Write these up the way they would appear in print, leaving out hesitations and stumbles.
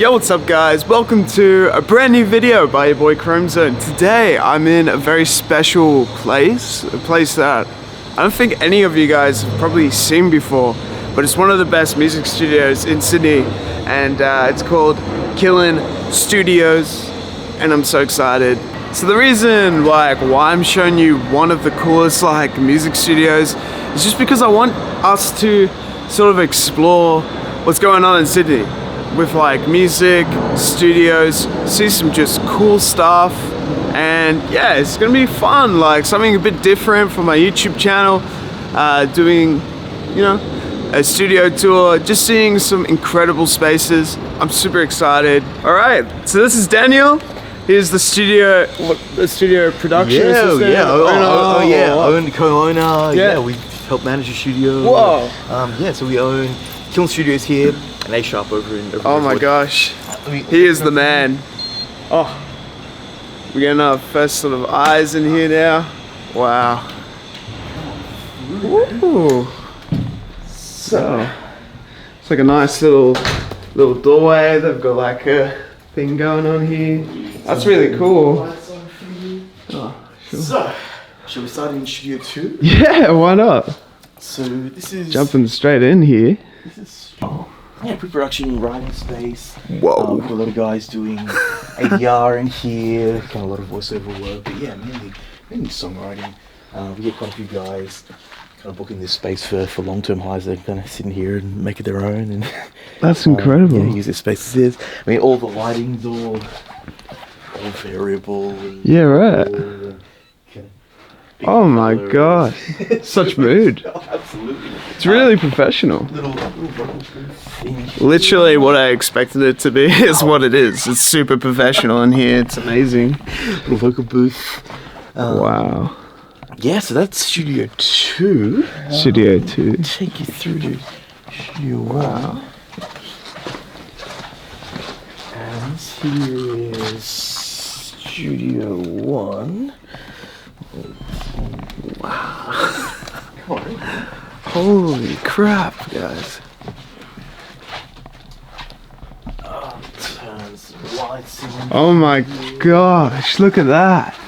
Yo, what's up guys? Welcome to a brand new video by your boy Chromezone. Today I'm in a very special place, a place that I don't think any of you guys have probably seen before, but it's one of the best music studios in Sydney, and it's called Kiln Studios, and I'm so excited. So the reason why I'm showing you one of the coolest music studios is just because I want us to sort of explore what's going on in Sydney with music, studios, see some just cool stuff, and yeah, it's gonna be fun, something a bit different from my YouTube channel, doing, a studio tour, just seeing some incredible spaces. I'm super excited. All right, so this is Daniel. Here's the studio production assistant. Owner, co-owner. Yeah, we help manage the studio. Whoa. So we own Kiln Studios here and A Sharp over in. Oh my gosh, he is the man. Oh, we're getting our first sort of eyes in here now. Wow. Ooh. So it's like a nice little doorway. They've got a thing going on here. That's really cool. Oh, sure. So, shall we start in Studio 2? Yeah, why not? So this is jumping straight in here. This is pre-production writing space. Whoa. We've got a lot of guys doing ADR in here, kind of a lot of voiceover work, but yeah, mainly songwriting. We get quite a few guys kind of booking this space for long-term hires. They're kind of sitting here and make it their own. And that's incredible. Use this space as is. I mean, all the lighting's all variable. Yeah, right. Oh my gosh, such mood. Oh, absolutely. It's really professional. Literally what I expected it to be is what it is. It's super professional in here. It's amazing. Little vocal booth. Wow. Yeah, so that's Studio 2. Studio 2. Take you through to Studio 1. Wow. And here is Studio 1. Wow. Holy crap, guys. Turn some lights in. Oh my gosh, look at that.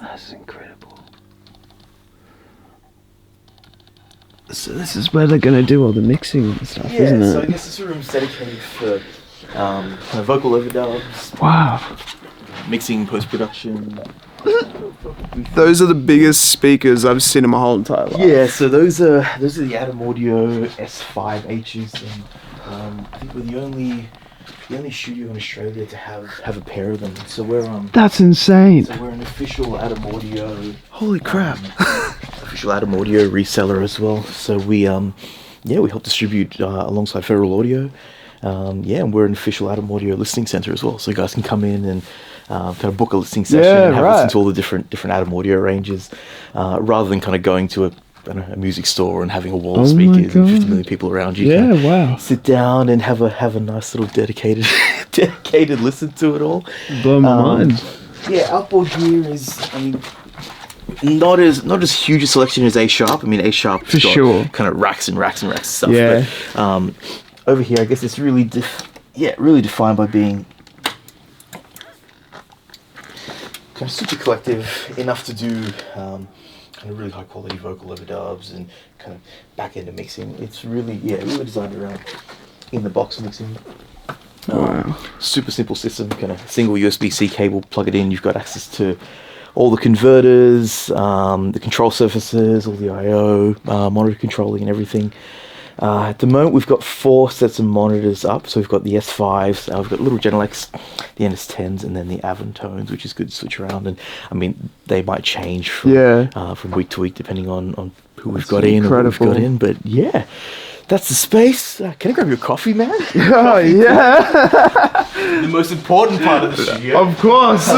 That's incredible. So this is where they're going to do all the mixing and stuff, isn't it? Yeah, so I guess this room's dedicated for kind of vocal overdubs. Wow. Mixing, post-production. Those are the biggest speakers I've seen in my whole entire life. Yeah, so those are the Adam Audio S5Hs, and I think we're the only studio in Australia to have a pair of them. So we're That's insane. So we're an official Adam Audio. Holy crap. Official Adam Audio reseller as well. So we help distribute alongside Federal Audio. And we're an official Adam Audio listening center as well. So you guys can come in and kind of book a listening session and have listen to all the different Adam Audio ranges, rather than kind of going to a music store and having a wall of speakers and 50 million people around you. Yeah, wow. Sit down and have a nice little dedicated listen to it all. Blow my mind. Yeah, outboard here is, not as huge a selection as A Sharp. A Sharp's got sure kind of racks and racks and racks of stuff. Yeah. But, over here, I guess it's really really defined by being kind of super collective, enough to do kind of really high quality vocal overdubs and kind of back end of mixing. It's really designed around in the box mixing. Wow. Super simple system, kind of single USB-C cable, plug it in, you've got access to all the converters, the control surfaces, all the I/O, monitor controlling and everything. At the moment, we've got 4 sets of monitors up. So we've got the S5s, we've got little Genelecs, the NS10s, and then the Avantones, which is good to switch around. And they might change from week to week depending on who we've got in or what we've got in. But yeah, that's the space. Can I grab your coffee, man? Oh yeah. The most important part of the studio. Of course.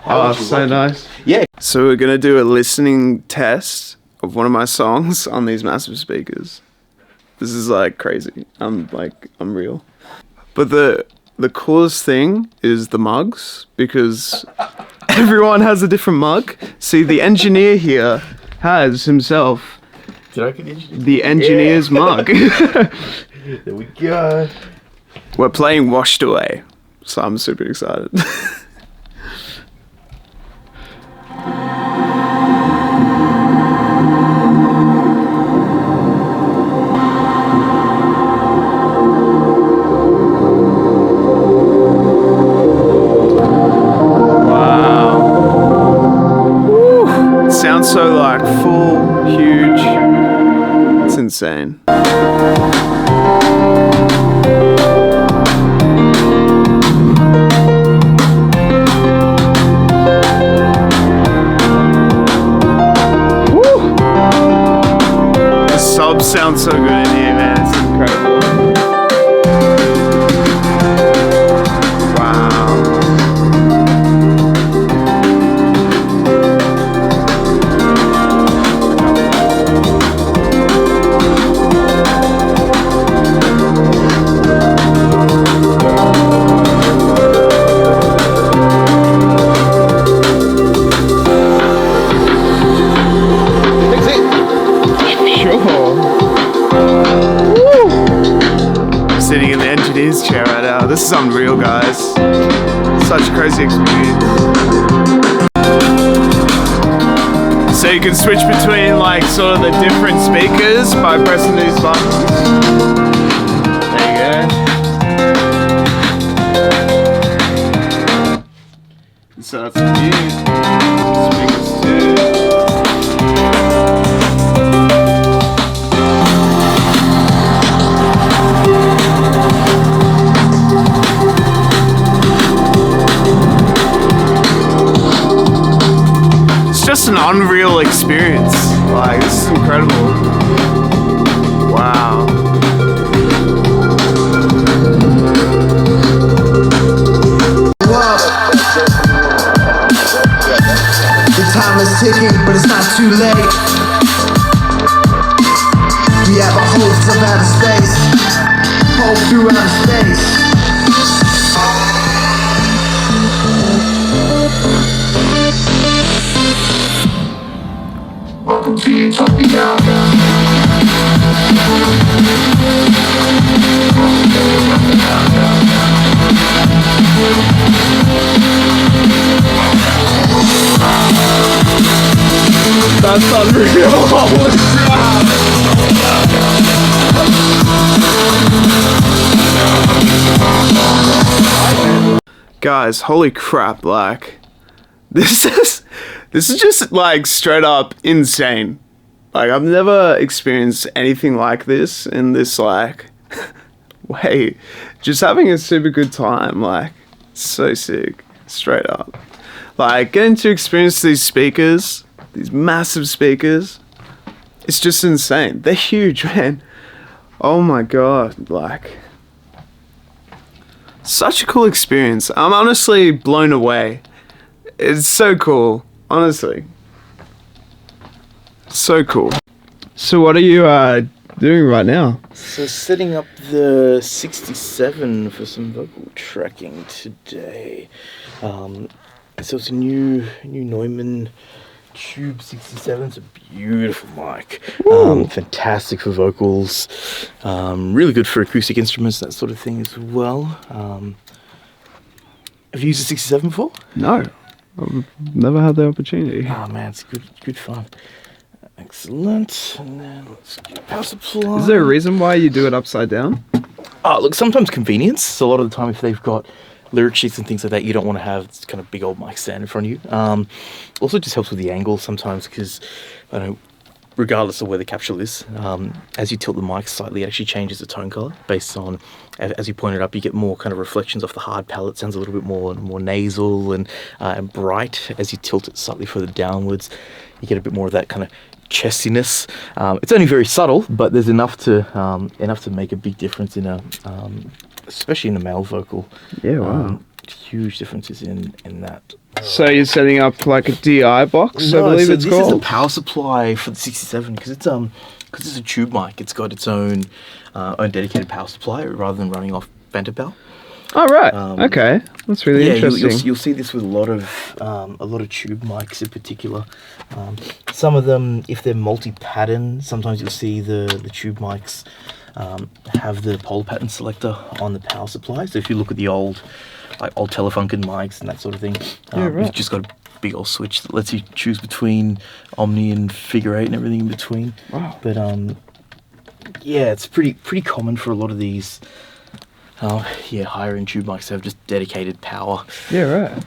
Oh, so nice. Yeah. So we're gonna do a listening test of one of my songs on these massive speakers. This is crazy. I'm unreal. But the coolest thing is the mugs, because everyone has a different mug. See, the engineer here has himself Did I get the engineer? The engineer's mug. There we go. We're playing Washed Away, so I'm super excited. Sounds so like full, huge. It's insane. Woo! The subs sound so good in here, man. It's incredible. Sitting in the engineer's chair right now. This is unreal, guys. Such a crazy experience. So you can switch between like sort of the different speakers by pressing these buttons. There you go. So that's the view. Speakers too. Just an unreal experience. Like, this is incredible. Wow. The time is ticking, but it's not too late. We have a host of outer space, hope through outer space. Welcome to Utopia. That's unreal. Guys, holy crap, like this is just like straight up insane. Like, I've never experienced anything like this in this like way. Just having a super good time, like so sick, straight up. Like, getting to experience these speakers, these massive speakers, it's just insane. They're huge, man. Oh my god, like, such a cool experience. I'm honestly blown away. It's so cool, honestly. So cool. So what are you doing right now? So setting up the 67 for some vocal tracking today. So it's a new Neumann Tube 67. It's a beautiful mic. Fantastic for vocals. Really good for acoustic instruments, that sort of thing as well. Have you used a 67 before? No, I've never had the opportunity. Oh man, it's good fun. Excellent. And then let's get power supply. Is there a reason why you do it upside down? Look, sometimes convenience. So a lot of the time, if they've got lyric sheets and things like that, you don't want to have this kind of big old mic stand in front of you. Also just helps with the angle sometimes, because I know, regardless of where the capsule is, as you tilt the mic slightly, it actually changes the tone color based on, as you pointed up, you get more kind of reflections off the hard palate. Sounds a little bit more nasal and bright. As you tilt it slightly further downwards, you get a bit more of that kind of chestiness. It's only very subtle, but there's enough to make a big difference in a especially in a male vocal. Yeah, wow. Huge differences in that. So you're setting up like a DI box, I believe it's called? This is the power supply for the 67, because it's a tube mic. It's got its own dedicated power supply rather than running off Fantapal. Oh right. Okay, that's really interesting. You'll see this with a lot of tube mics in particular. Some of them, if they're multi-pattern, sometimes you'll see the tube mics have the polar pattern selector on the power supply. So if you look at the old Telefunken mics and that sort of thing, you've just got a big old switch that lets you choose between Omni and Figure 8 and everything in between. Wow. But yeah, it's pretty common for a lot of these higher end tube mics to have just dedicated power. Yeah, right.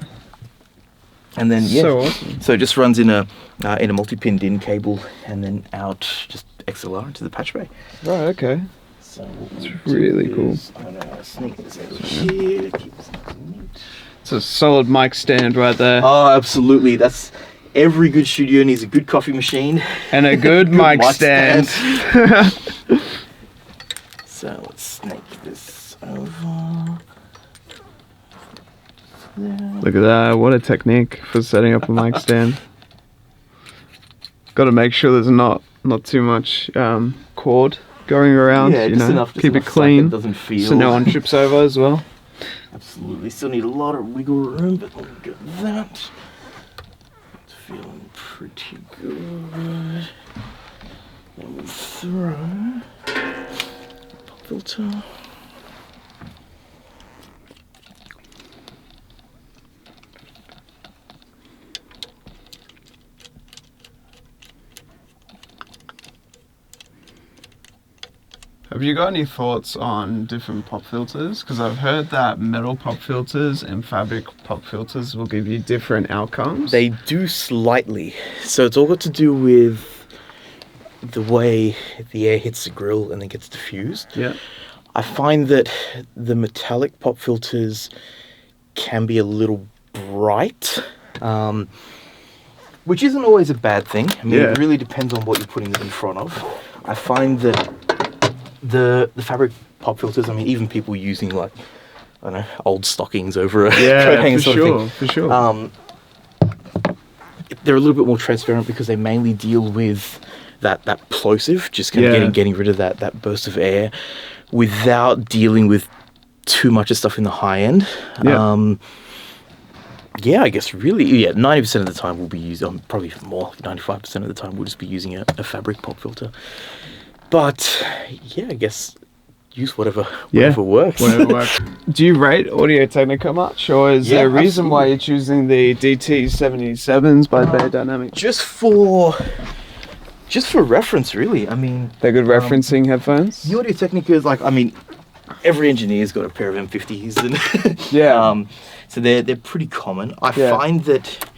And then So awesome. so it just runs in a multi-pin DIN cable and then out just XLR into the patch bay. Right. Okay. So It's really cool. I'm gonna sneak this over here. Keep this neat. It's a solid mic stand right there. Oh, absolutely. That's every good studio needs a good coffee machine And a good mic stand. So let's snake this over. There. Look at that. What a technique for setting up a mic stand. Got to make sure there's not too much cord going around. Yeah, you just know, enough. Just keep enough it clean, so it doesn't feel. so no one trips over as well. Absolutely. Still need a lot of wiggle room, but let me get that. It's feeling pretty good. Then we'll throw pop filter. Have you got any thoughts on different pop filters? Because I've heard that metal pop filters and fabric pop filters will give you different outcomes. They do slightly. So it's all got to do with the way the air hits the grill and then gets diffused. Yeah. I find that the metallic pop filters can be a little bright, which isn't always a bad thing. I mean, Yeah. it really depends on what you're putting them in front of. I find that the fabric pop filters, I mean, even people using like, I don't know, old stockings over a coat hanger for sort sure, of thing. for sure. They're a little bit more transparent because they mainly deal with that plosive, just kind of getting rid of that burst of air without dealing with too much of stuff in the high end. Yeah. I guess really, 90% of the time we'll be using, probably more, 95% of the time we'll just be using a fabric pop filter. But yeah, I guess use whatever works. Whatever works. Do you rate Audio Technica much, or is there a reason why you're choosing the DT77s by Bear Dynamics? Just for reference, really. I mean, They're good referencing headphones. the Audio Technica is like, I mean, every engineer's got a pair of M50s, and Yeah. so they're pretty common. I find that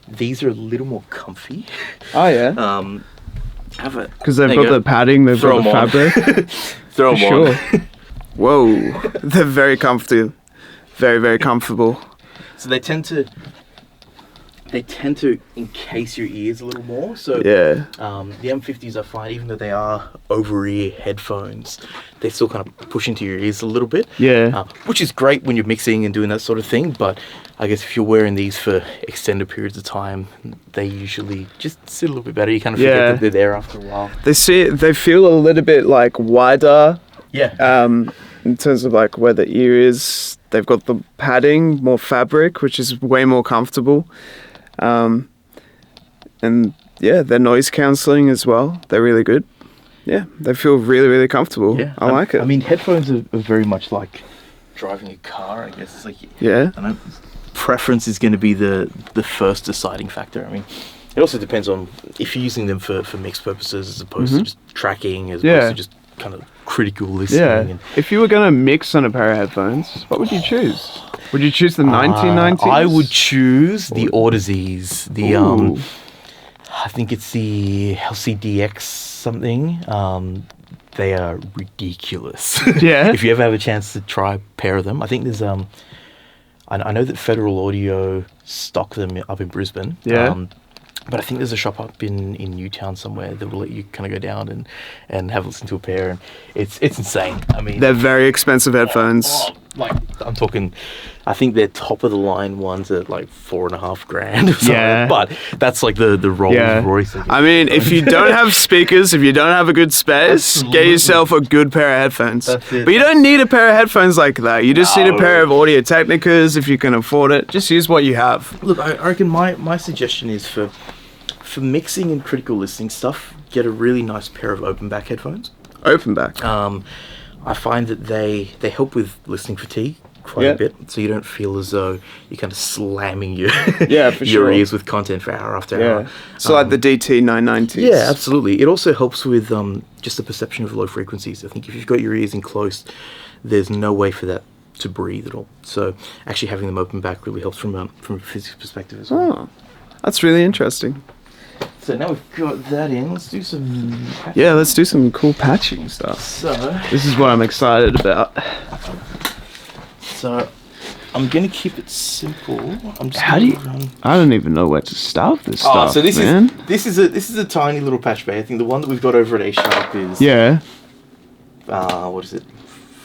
these are a little more comfy. Oh yeah. Because they've got the padding, they've got the fabric. Throw them on. Sure. Whoa, they're very comfortable. Very, very comfortable. So they tend to encase your ears a little more. So Yeah. the M50s, I find, even though they are over-ear headphones, they still kind of push into your ears a little bit. Yeah. Which is great when you're mixing and doing that sort of thing. But I guess if you're wearing these for extended periods of time, they usually just sit a little bit better. You kind of forget that they're there after a while. They feel a little bit like wider. Yeah. In terms of like where the ear is. They've got the padding, more fabric, which is way more comfortable. And yeah, they're noise cancelling as well. They're really good. Yeah, they feel really, really comfortable. Yeah. I like it. I mean, headphones are very much like driving a car, I guess. It's like, Yeah. I know preference is going to be the first deciding factor. I mean, it also depends on if you're using them for mix purposes as opposed to just tracking, as opposed to just kind of critical listening. Yeah. And, If you were going to mix on a pair of headphones, what would you choose? Would you choose the 1990s? I would choose the Audazes. The Ooh. I think it's the LCDX something. They are ridiculous. Yeah. If you ever have a chance to try a pair of them, I think there's I know that Federal Audio stock them up in Brisbane. Yeah. But I think there's a shop up in Newtown somewhere that will let you kind of go down and have a listen to a pair, and it's insane. I mean, They're very expensive headphones. like I'm talking, I think their top of the line ones are like $4,500 or something. Yeah. But that's like the Rolls Royce. I mean, if you don't have speakers, if you don't have a good space, get yourself a good pair of headphones. That's it. But you don't need a pair of headphones like that. You just need a pair of Audio Technicas if you can afford it. Just use what you have. Look, I reckon my suggestion is for mixing and critical listening stuff, get a really nice pair of open back headphones. Open back. I find that they help with listening fatigue quite a bit, so you don't feel as though you're kind of slamming your your ears with content for hour after hour. So like the DT 990s. Yeah, absolutely. It also helps with just the perception of low frequencies. I think if you've got your ears in close, there's no way for that to breathe at all. So actually having them open back really helps from a physics perspective as well. Oh, that's really interesting. So now we've got that in, let's do some patching. Yeah, let's do some cool patching stuff. So this is what I'm excited about. So I'm gonna keep it simple. I'm just How do you? I don't even know where to start this stuff. So this man. is a tiny little patch bay. I think the one that we've got over at A Sharp is what is it?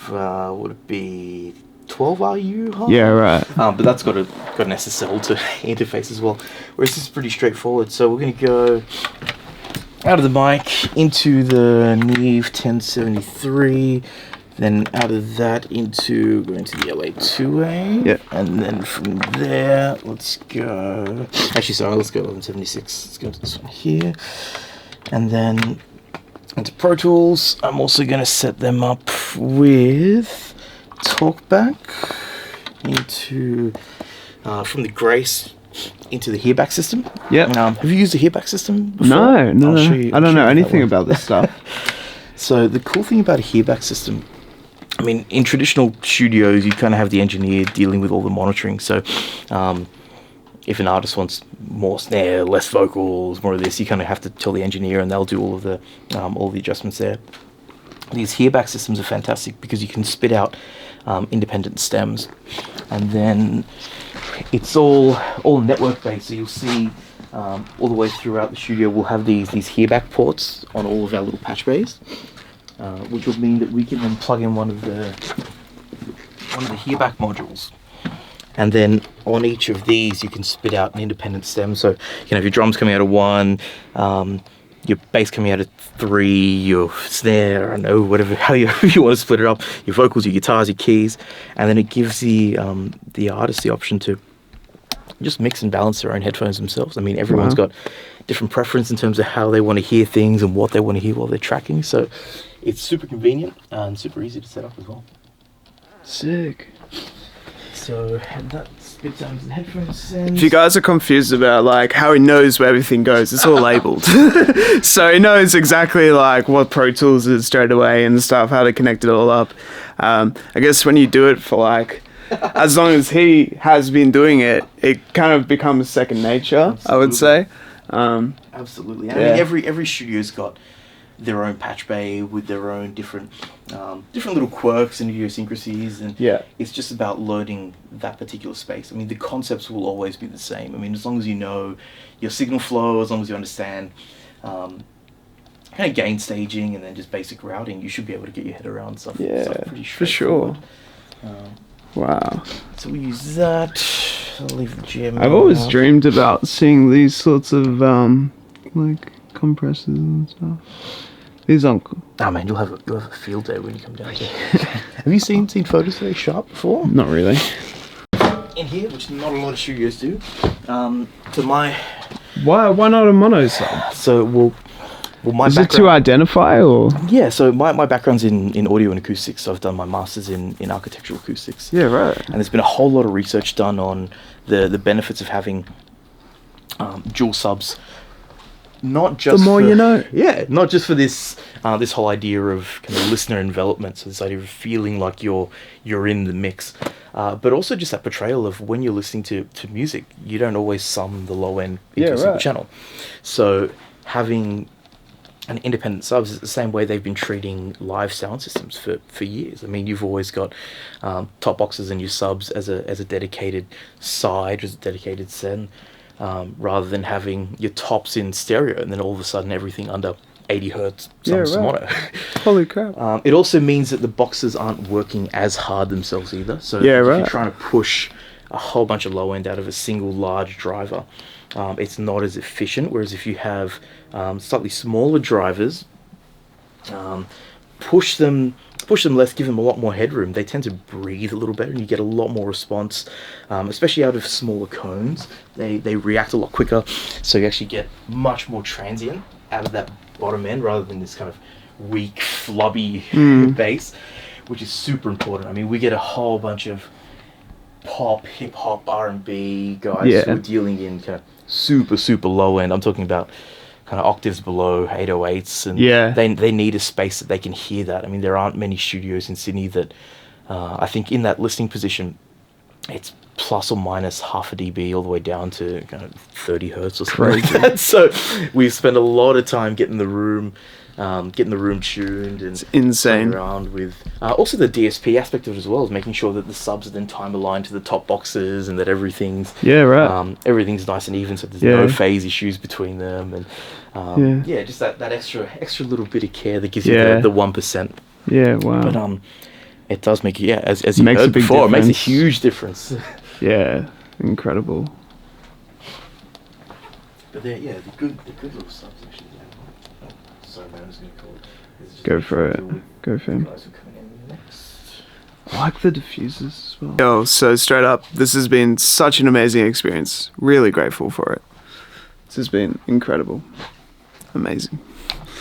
Would it be 12 RU? Huh? Yeah, right. But that's got an SSL to interface as well. Whereas this is pretty straightforward. So we're gonna go out of the mic into the Neve 1073. Then out of that into going to the LA2A. Yep. And then from there, let's go. Actually, sorry, let's go 1176. Let's go to this one here. And then into Pro Tools. I'm also going to set them up with TalkBack into from the Grace into the Hearback system. Yep. Have you used the Hearback system before? No. I'll show you, I don't know anything about this stuff. So the cool thing about a Hearback system, I mean, in traditional studios, you kind of have the engineer dealing with all the monitoring. So if an artist wants more snare, less vocals, more of this, you kind of have to tell the engineer and they'll do all of the adjustments there. These Hearback systems are fantastic because you can spit out independent stems, and then it's all network based. So you'll see all the way throughout the studio, we'll have these Hearback ports on all of our little patch bays. Which will mean that we can then plug in one of the Hearback modules, and then on each of these you can spit out an independent stem. So you can have your drums coming out of 1, your bass coming out of 3, your snare, I don't know, whatever, how you want to split it up, your vocals, your guitars, your keys, and then it gives the artist the option to just mix and balance their own headphones themselves. I mean, everyone's got different preference in terms of how they want to hear things and what they want to hear while they're tracking. So it's super convenient and super easy to set up as well. Sick. So that spits out the headphone sends. If you guys are confused about like how he knows where everything goes, it's all labeled. So he knows exactly like what Pro Tools is straight away and stuff, how to connect it all up. I guess when you do it for like, as long as he has been doing it, it kind of becomes second nature. Absolutely. I would say. Absolutely. I mean, every studio's got their own patch bay with their own different little quirks and idiosyncrasies, and it's just about learning that particular space. I mean, the concepts will always be the same. I mean, as long as you know your signal flow, as long as you understand kind of gain staging and then just basic routing, you should be able to get your head around stuff. Yeah, pretty for sure. Wow. So we use that. I'll leave the gem. I've always dreamed about seeing these sorts of like compressors and stuff. These aren't cool. Oh man, you'll have a field day when you come down here. Have you seen photos of A Sharp before? Not really. In here, which not a lot of studios do. To my Why not a mono sub? So my is it to identify or? Yeah, so my background's in audio and acoustics. So I've done my master's in architectural acoustics. Yeah, right. And there's been a whole lot of research done on the benefits of having dual subs. Not just the more you know. Yeah, not just for this this whole idea of kind of listener envelopment, so this idea of feeling like you're in the mix, but also just that portrayal of when you're listening to music, you don't always sum the low end into a single channel. So having an independent subs is the same way they've been treating live sound systems for years. I mean, you've always got top boxes and your subs as a dedicated side, as a dedicated send. Rather than having your tops in stereo and then all of a sudden everything under 80 hertz Yeah, some right. mono. Holy crap. It also means that the boxes aren't working as hard themselves either. So Yeah, if right. you're trying to push a whole bunch of low end out of a single large driver, it's not as efficient. Whereas if you have slightly smaller drivers, push them less, give them a lot more headroom, they tend to breathe a little better and you get a lot more response, especially out of smaller cones. They react a lot quicker, so you actually get much more transient out of that bottom end rather than this kind of weak, flubby bass, which is super important. I mean, we get a whole bunch of pop, hip hop, R&B guys who are dealing in kind of super low end. I'm talking about kind of octaves below 808s, and they need a space that they can hear that. I mean, there aren't many studios in Sydney that I think in that listening position it's plus or minus half a dB all the way down to kind of 30 hertz or something like that. So we spend a lot of time getting the room tuned, and it's insane. Around with also the DSP aspect of it as well, is making sure that the subs are then time aligned to the top boxes and that everything's everything's nice and even, so there's no phase issues between them, and just that extra little bit of care that gives you the 1%. Yeah, wow. But it does make as you heard before, it makes a huge difference. Yeah, incredible. But the good little subs actually. Sorry, man, I'm just going to call it. Go for it. Go for him. I like the diffusers as well. Yo, so straight up, this has been such an amazing experience. Really grateful for it. This has been incredible. Amazing.